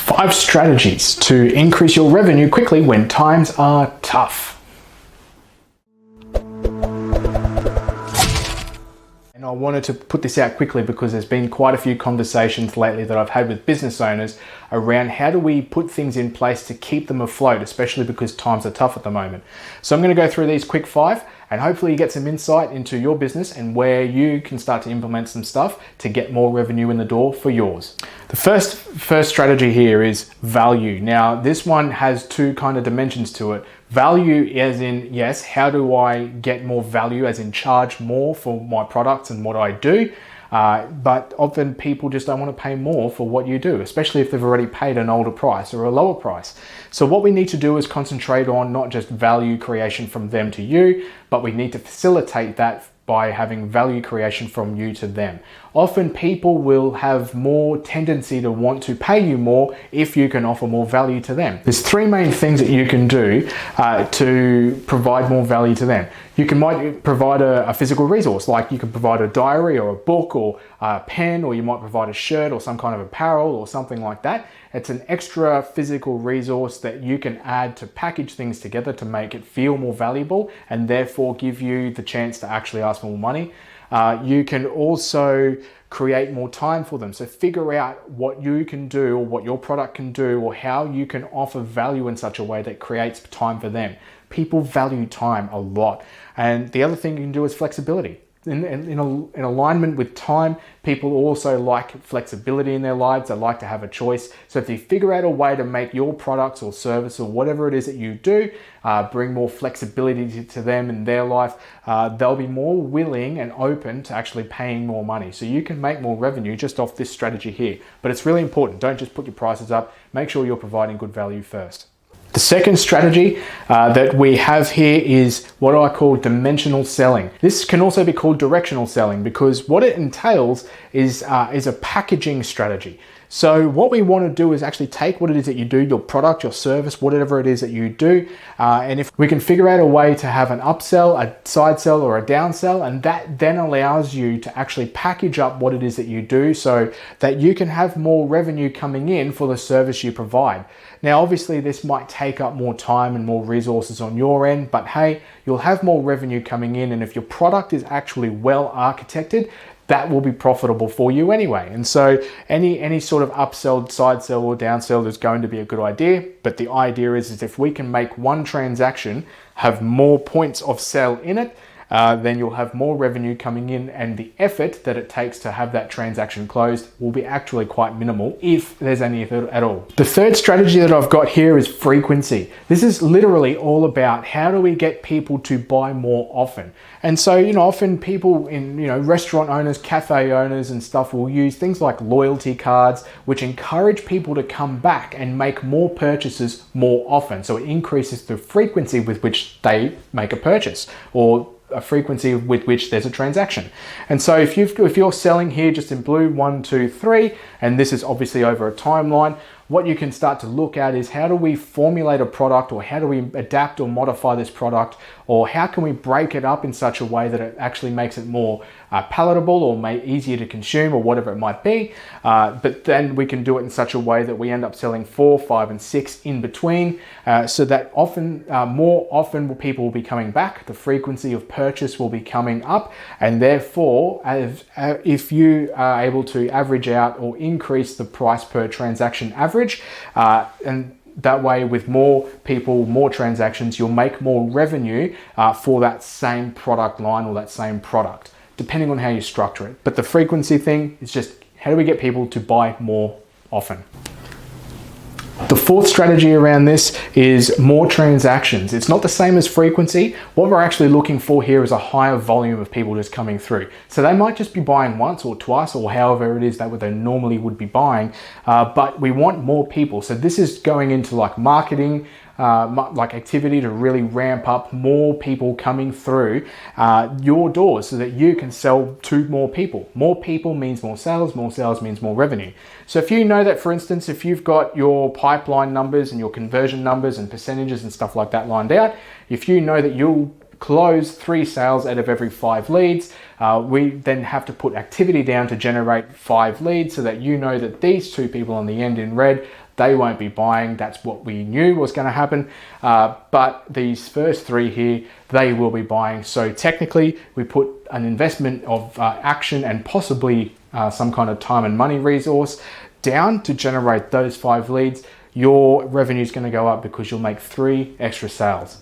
5 strategies to increase your revenue quickly when times are tough. And I wanted to put this out quickly because there's been quite a few conversations lately that I've had with business owners around how do we put things in place to keep them afloat, especially because times are tough at the moment. So I'm going to go through these quick 5 and hopefully you get some insight into your business and where you can start to implement some stuff to get more revenue in the door for yours. The first strategy here is value. Now, this one has 2 kind of dimensions to it. Value as in, yes, how do I get more value, as in charge more for my products and what I do? But often people just don't want to pay more for what you do, especially if they've already paid an older price or a lower price. So what we need to do is concentrate on not just value creation from them to you, but we need to facilitate that by having value creation from you to them. Often people will have more tendency to want to pay you more if you can offer more value to them. There's 3 main things that you can do to provide more value to them. You might provide a physical resource, like you can provide a diary or a book or a pen, or you might provide a shirt or some kind of apparel or something like that. It's an extra physical resource that you can add to package things together to make it feel more valuable and therefore give you the chance to actually ask for more money. You can also create more time for them. So figure out what you can do or what your product can do or how you can offer value in such a way that creates time for them. People value time a lot. And the other thing you can do is flexibility. In alignment with time, people also like flexibility in their lives. They like to have a choice. So if you figure out a way to make your products or service or whatever it is that you do, bring more flexibility to them in their life, they'll be more willing and open to actually paying more money. So you can make more revenue just off this strategy here. But it's really important. Don't just put your prices up. Make sure you're providing good value first. The second strategy that we have here is what I call dimensional selling. This can also be called directional selling because what it entails is a packaging strategy. So what we want to do is actually take what it is that you do, your product, your service, whatever it is that you do, and if we can figure out a way to have an upsell, a side sell, or a downsell, and that then allows you to actually package up what it is that you do so that you can have more revenue coming in for the service you provide. Now, obviously, this might take up more time and more resources on your end, but hey, you'll have more revenue coming in, and if your product is actually well architected, that will be profitable for you anyway. And so any sort of upsell, side sell, or downsell is going to be a good idea. But the idea is if we can make one transaction have more points of sell in it, then you'll have more revenue coming in, and the effort that it takes to have that transaction closed will be actually quite minimal, if there's any effort at all. The third strategy that I've got here is frequency. This is literally all about how do we get people to buy more often. And so, often people in, restaurant owners, cafe owners and stuff will use things like loyalty cards, which encourage people to come back and make more purchases more often. So it increases the frequency with which they make a purchase, or a frequency with which there's a transaction. And so if you're selling here just in blue 1, 2, 3, and this is obviously over a timeline, what you can start to look at is how do we formulate a product, or how do we adapt or modify this product, or how can we break it up in such a way that it actually makes it more palatable or easier to consume, or whatever it might be. But then we can do it in such a way that we end up selling 4, 5, and 6 in between, so that more often people will be coming back. The frequency of purchase will be coming up, and therefore, if you are able to average out or increase the price per transaction average, and that way, with more people, more transactions, you'll make more revenue for that same product line or that same product, depending on how you structure it. But the frequency thing is just how do we get people to buy more often? The fourth strategy around this is more transactions. It's not the same as frequency. What we're actually looking for here is a higher volume of people just coming through. So they might just be buying once or twice or however it is that they normally would be buying, but we want more people. So this is going into like marketing, like activity to really ramp up more people coming through your doors so that you can sell to more people. More people means more sales means more revenue. So if you know that, for instance, if you've got your pipeline numbers and your conversion numbers and percentages and stuff like that lined out, if you know that you'll close 3 sales out of every 5 leads. We then have to put activity down to generate 5 leads so that you know that these 2 people on the end in red, they won't be buying. That's what we knew was going to happen. But these first 3 here, they will be buying. So technically, we put an investment of action and possibly some kind of time and money resource down to generate those 5 leads. Your revenue is going to go up because you'll make 3 extra sales.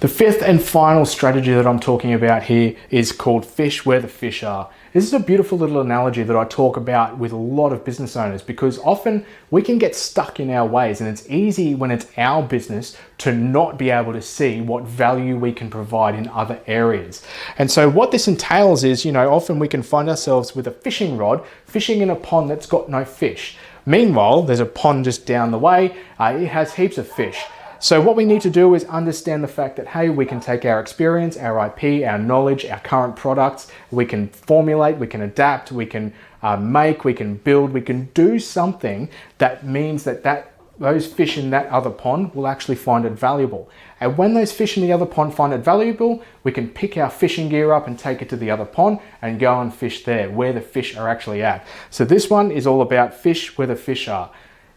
The 5th and final strategy that I'm talking about here is called fish where the fish are. This is a beautiful little analogy that I talk about with a lot of business owners, because often we can get stuck in our ways, and it's easy when it's our business to not be able to see what value we can provide in other areas. And so what this entails is, often we can find ourselves with a fishing rod fishing in a pond that's got no fish. Meanwhile, there's a pond just down the way, it has heaps of fish. So what we need to do is understand the fact that, hey, we can take our experience, our IP, our knowledge, our current products, we can formulate, we can adapt, we can make, we can build, we can do something that means that those fish in that other pond will actually find it valuable. And when those fish in the other pond find it valuable, we can pick our fishing gear up and take it to the other pond and go and fish there, where the fish are actually at. So this one is all about fish where the fish are.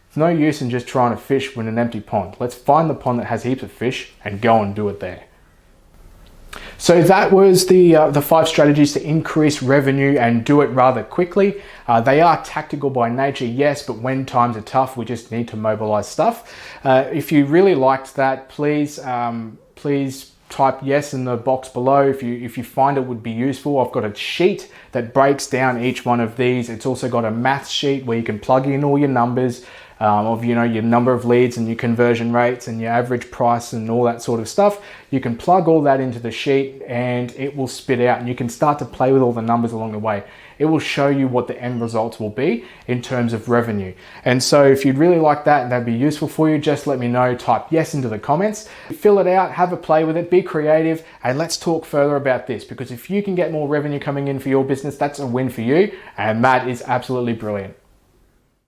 It's no use in just trying to fish with an empty pond. Let's find the pond that has heaps of fish and go and do it there. So that was the 5 strategies to increase revenue and do it rather quickly. They are tactical by nature, yes, but when times are tough, we just need to mobilize stuff. If you really liked that, please type yes in the box below if you find it would be useful. I've got a sheet that breaks down each one of these. It's also got a math sheet where you can plug in all your numbers of your number of leads and your conversion rates and your average price and all that sort of stuff. You can plug all that into the sheet and it will spit out, and you can start to play with all the numbers along the way. It will show you what the end results will be in terms of revenue. And so if you'd really like that and that'd be useful for you, just let me know. Type yes into the comments, fill it out, have a play with it, be creative, and let's talk further about this, because if you can get more revenue coming in for your business, that's a win for you, and that is absolutely brilliant.